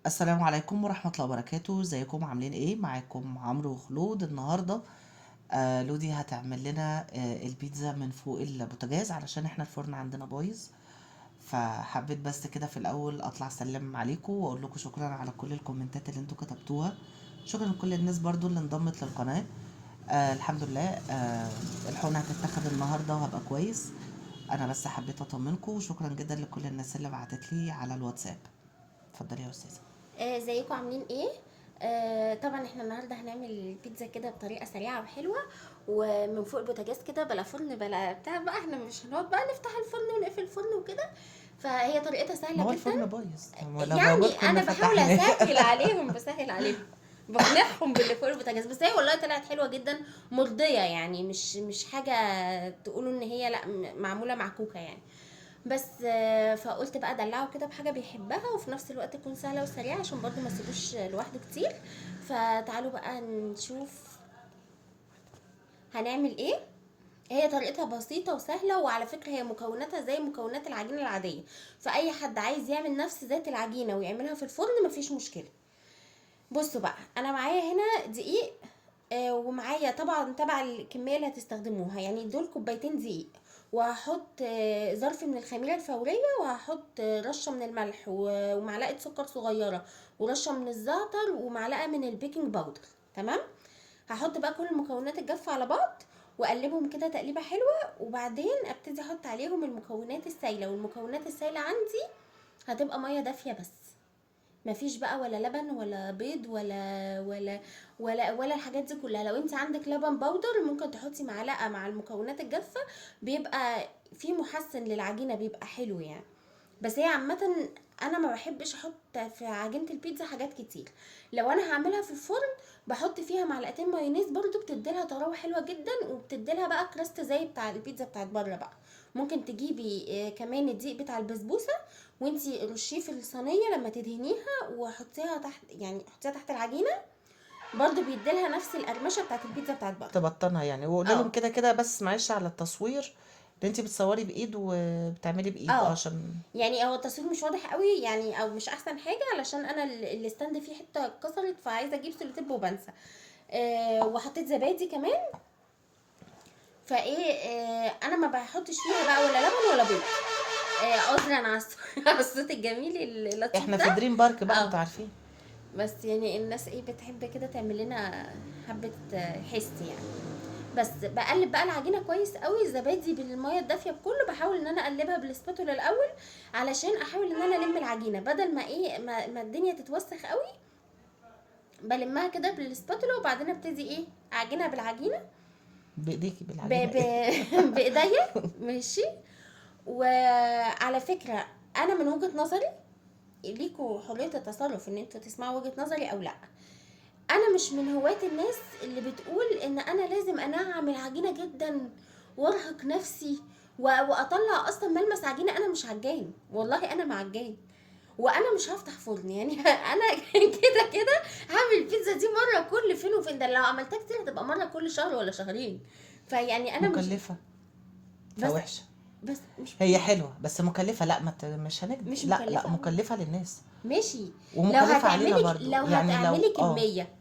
السلام عليكم ورحمة الله وبركاته. ازيكم عاملين ايه؟ معاكم عمرو وخلود. النهاردة لودي هتعمل لنا البيتزا من فوق البوتاجاز علشان احنا الفرن عندنا بايظ. فحبيت بس كده في الاول اطلع اسلم عليكم واقول لكم شكرا على كل الكومنتات اللي انتوا كتبتوها. شكرا لكل الناس برضو اللي انضمت للقناة. الحمد لله. الحقنة هتتاخد النهاردة وهبقى كويس. انا بس حبيت اطمنكم، وشكرا جدا لكل الناس اللي بعتت لي على الواتساب. اتفضلي يا استاذة. ازيكم عاملين ايه؟ طبعا احنا النهارده هنعمل بيتزا كده بطريقه سريعه وحلوه، ومن فوق البوتاجاز كده، بلا فرن بلا بتاع بقى. احنا مش هنقعد بقى نفتح الفرن ونقفل الفرن وكده، فهي طريقتها ما سهله هو جدا. الفرن بايظ، لو يعني موجود كنا انا بحاول فتحناه. اسهل عليهم، بسهل عليهم، بقنعهم باللي فوق البوتاجاز. بس هي والله طلعت حلوه جدا، مرضيه يعني، مش حاجه تقولوا ان هي لا معموله معكوكه يعني. بس فقلت بقى ادلعه كده بحاجه بيحبها، وفي نفس الوقت تكون سهله وسريعه عشان برضو ما اسيبوش لوحده كتير. فتعالوا بقى نشوف هنعمل ايه. هي طريقتها بسيطة وسهلة، وعلى فكرة هي مكوناتها زي مكونات العجينة العادية، فأي حد عايز يعمل نفس ذات العجينة ويعملها في الفرن مفيش مشكلة. بصوا بقى، أنا معايا هنا دقيق، ومعايا طبعا تبع الكمية اللي هتستخدموها، يعني دول كوبايتين دقيق، وهحط ظرف من الخميرة الفورية، وهحط رشة من الملح ومعلقة سكر صغيرة، ورشة من الزعتر، ومعلقة من البيكنج باودر. تمام. هحط بقى كل المكونات الجافة على بعض، واقلبهم كده تقليبه حلوه، وبعدين ابتدي احط عليهم المكونات السايله. والمكونات السايله عندي هتبقى ميه دافيه بس، مفيش بقى ولا لبن ولا بيض ولا الحاجات دي كلها. لو انت عندك لبن بودر ممكن تحطي معلقه مع المكونات الجافه، بيبقى في محسن للعجينه، بيبقى حلو يعني. بس هي عامه انا ما بحبش احط في عجينه البيتزا حاجات كتير. لو انا هعملها في الفرن بحط فيها معلقتين مايونيز، برضو بتديلها طراوه حلوه جدا، وبتديلها بقى كراست زي بتاع البيتزا بتاعت بره بقى. ممكن تجيبي كمان الدقيق بتاع البسبوسه، وانتي رشيه في الصينيه لما تدهنيها، وحطيها تحت، يعني حطيها تحت العجينه، برضو بيديلها نفس القرمشه بتاعت البيتزا بتاعت بره. تبطنها يعني، وقول لهم اه. كده كده بس معلش على التصوير اللي انتي بتصوري بايد وبتعملي بايد اه. عشان. يعني هو التصوير مش واضح قوي يعني، او مش احسن حاجه، علشان انا الستاند فيه حته اتكسرت، فعايزه اجيب سلوتيب وبنسى. وحطيت زبادي كمان. فايه، انا ما بحطش فيها بقى ولا لبن ولا بيض. عذرا على على الصوت الجميل اللطيف احنا ده. في دريم بارك بقى، اه. انتوا عارفين. بس يعني الناس ايه بتحب كده تعمل لنا حبه حس يعني. بس بقلب بقى العجينه كويس قوي، الزبادي بالميه الدافيه بكله، بحاول ان انا اقلبها بالسباتولا الاول، علشان احاول ان انا الم العجينه، بدل ما ايه ما الدنيا تتوسخ قوي. بلمها كده بالسباتولا، وبعدين ابتدي ايه اعجنها بالعجينه بايديكي ب... بالعجينه ب... ايه؟ بايديا. ماشي. وعلى فكره، انا من وجهه نظري، ليكوا حريه التصرف ان انتوا تسمعوا وجهه نظري او لا. انا مش من هواة الناس اللي بتقول ان انا لازم انعم العجينه جدا وارهق نفسي واطلع اصلا ملمس عجينه. انا مش عجان، والله انا ما عجان، وانا مش هفتح فرن يعني. انا كده كده هعمل البيتزا دي مره كل فين وفين، ده لو عملتها كتير هتبقى مره كل شهر ولا شهرين. فيعني انا مش. مكلفه بس فوحشه. بس مش هي حلوه بس مكلفه، لا ما مش هنكدب، مش لا لا مكلفه قوي. مكلفه للناس ماشي. لو ومكلفه علينا هتعملي برضو، لو يعني لو هتعملي كميه،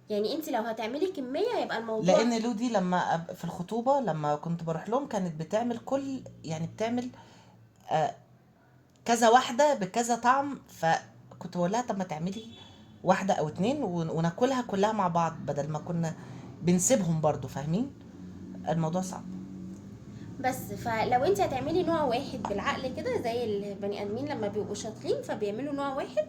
يعني انت لو هتعملي كميه هيبقى الموضوع. لان لودي لما في الخطوبه لما كنت بروح لهم كانت بتعمل كل، يعني بتعمل كذا واحده بكذا طعم، فكنت بقول لها طب ما تعملي واحده او اتنين وناكلها كلها مع بعض بدل ما كنا بنسيبهم برضو، فاهمين؟ الموضوع صعب. بس فلو انت هتعملي نوع واحد بالعقل كده، زي البني ادمين لما بيبقوا شاطرين فبيعملوا نوع واحد،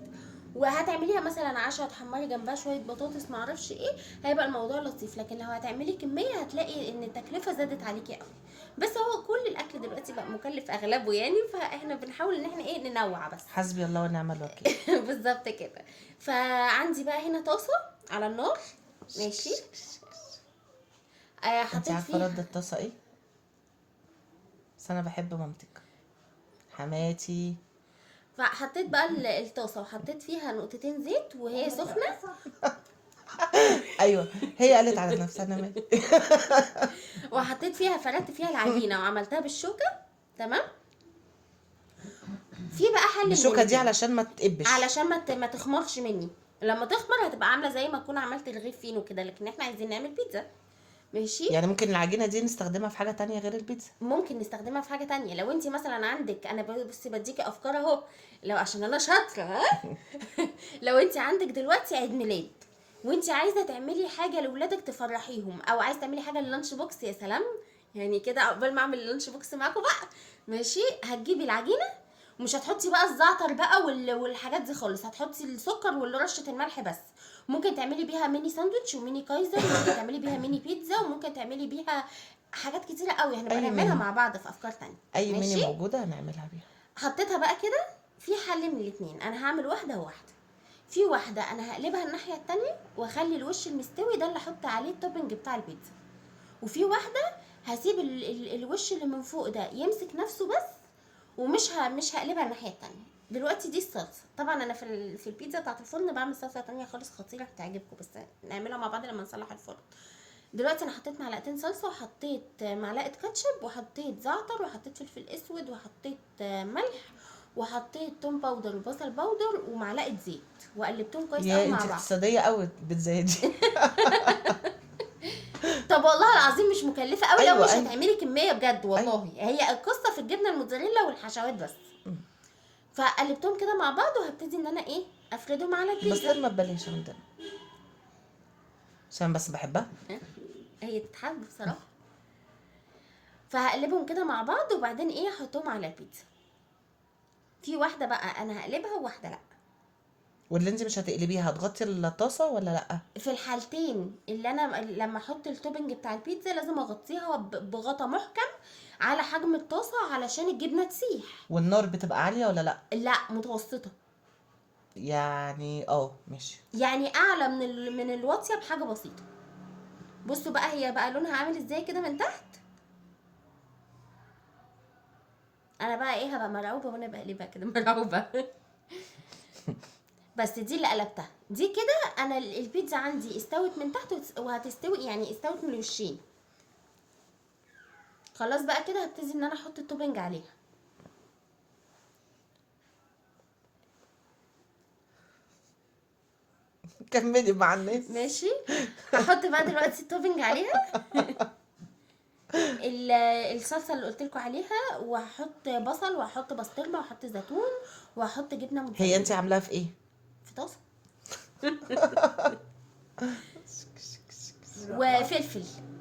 وهتعمليها مثلا عشاء تحمري جنبها شويه بطاطس معرفش ايه، هيبقى الموضوع لطيف. لكن لو هتعملي كميه هتلاقي ان التكلفه زادت عليكي قوي. بس هو كل الاكل دلوقتي بقى مكلف اغلبه يعني، فاحنا بنحاول ان احنا ايه ننوع بس. حسبي الله ونعم الوكيل. بالظبط كده. فعندي بقى هنا طاسه على النار. ماشي. انت حطيت عارفه رد فيها. الطاسه ايه؟ بس انا بحب مامتك حماتي. فحطيت بقى الطاسه، وحطيت فيها نقطتين زيت وهي سخنه. ايوه، هي قالت على نفسها انا مالي. وحطيت فيها، فردت فيها العجينه وعملتها بالشوكه. تمام. في بقى حل من بالشوكه دي الاتنين. علشان ما تقبش. علشان ما تخمرش مني. لما تخمر هتبقى عامله زي ما اكون عملت رغيف فينو كده، لكن احنا عايزين نعمل بيتزا. ماشي. يعني ممكن العجينه دي نستخدمها في حاجه تانية غير البيتزا؟ ممكن نستخدمها في حاجه تانية. لو انت مثلا عندك، انا بس بديكي افكار اهو، لو عشان انا شاطره ها. لو انت عندك دلوقتي عيد ميلاد وانت عايزه تعملي حاجه لاولادك تفرحيهم، او عايزه تعملي حاجه للانش بوكس، يا سلام، يعني كده عقبال ما اعمل اللانش بوكس معاكم بقى. ماشي. هتجيبي العجينه، ومش هتحطي بقى الزعتر بقى والحاجات دي خالص، هتحطي السكر ورشه الملح بس. ممكن تعملي بيها ميني ساندوتش وميني كايزر، وممكن تعملي بيها ميني بيتزا، وممكن تعملي بيها حاجات كتيره قوي، هنبقى أي نعملها ميني. مع بعض في افكار تانية. اي ماشي. ميني موجوده هنعملها بيها. حطيتها بقى كده. في حل من الاتنين، انا هعمل واحده وواحده. في واحده انا هقلبها الناحيه التانية واخلي الوش المستوي ده اللي احط عليه التوبنج بتاع البيتزا. وفي واحده هسيب الوش اللي من فوق ده يمسك نفسه بس، مش هقلبها الناحيه التانية. دلوقتي دي الصلصه. طبعا انا في البيتزا بتاعت الفرن بعمل صلصه تانية خالص خطيره هتعجبكم، بس نعملها مع بعض لما نصلح الفرن. دلوقتي انا حطيت معلقتين صلصه، وحطيت معلقه كاتشب، وحطيت زعتر، وحطيت فلفل اسود، وحطيت ملح، وحطيت توم باودر وبصل باودر ومعلقه زيت، وقلبتهم كويس يا قوي مع انت بعض. اقتصاديه قوي البيتزا دي. طب والله العظيم مش مكلفه قوي، لو ايوه مش ايوه. هتعملي كميه بجد والله. أيوة. هي القصه في الجبنه الموتزاريلا والحشوات بس. فقلبتهم كده مع بعض، وهبتدي ان انا ايه افردهم على بس البيتزا. ما تبلاش عندنا عشان بس بحبها. هي تتحب بصراحه. فهقلبهم كده مع بعض، وبعدين ايه احطهم على البيتزا. في واحده بقى انا هقلبها وواحده لا. واللي انت مش هتقلبيها هتغطي الطاسه ولا لا؟ في الحالتين اللي انا لما احط التوبنج بتاع البيتزا لازم اغطيها بغطا محكم على حجم الطاسه علشان الجبنه تسيح. والنار بتبقى عاليه ولا لا؟ لا، متوسطه. يعني ماشي. يعني اعلى من الواطيه بحاجه بسيطه. بصوا بقى هي بقى لونها عامل ازاي كده من تحت. انا بقى ايه هبقى مرعوبه وانا بقلبها كده مرعوبه. بس دي اللي قلبتها دي كده. انا البيتزا عندي استوت من تحت وهتستوي، يعني استوت من الوشين. خلاص بقى كده هبتدي ان انا احط التوبنج عليها. كملي مع الناس. ماشي. هحط بقى دلوقتي التوبنج عليها. الصلصه اللي قلت لكم عليها، وهحط بصل، وهحط بسطرمه، وهحط زيتون، وهحط جبنه هي موتزاريلا انت عاملاها في ايه؟ في طاسه.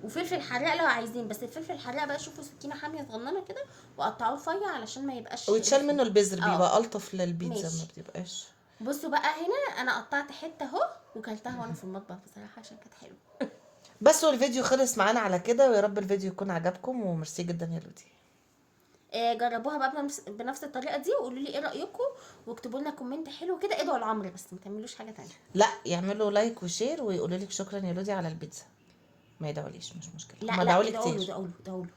وفلفل حراق لو عايزين، بس الفلفل الحراق بقى شوفوا سكينه حاميه صغننه كده وقطعوه رفيع علشان ما يبقاش ويتشال منه البذر بيبقى الطف للبيتزا، ماشي. ما بتبقاش. بصوا بقى هنا انا قطعت حته اهو وكلتها وانا في المطبخ بصراحه عشان كانت حلوه. بس والفيديو خلص معانا على كده، ويا رب الفيديو يكون عجبكم، وميرسي جدا يا لودي. جربوها بقى بنفس الطريقه دي، وقولوا لي ايه رايكم، واكتبوا لنا كومنت حلو كده. ادعوا لعمرو بس ما تعملوش حاجه تانية. لا، يعملوا لايك وشير ويقولوا لك شكرا يا لودي على البيتزا. ما يدعوليش مش مشكله، لا هما لا، دعوا لي ادعوا له كتير. ادعوا له ادعوا له.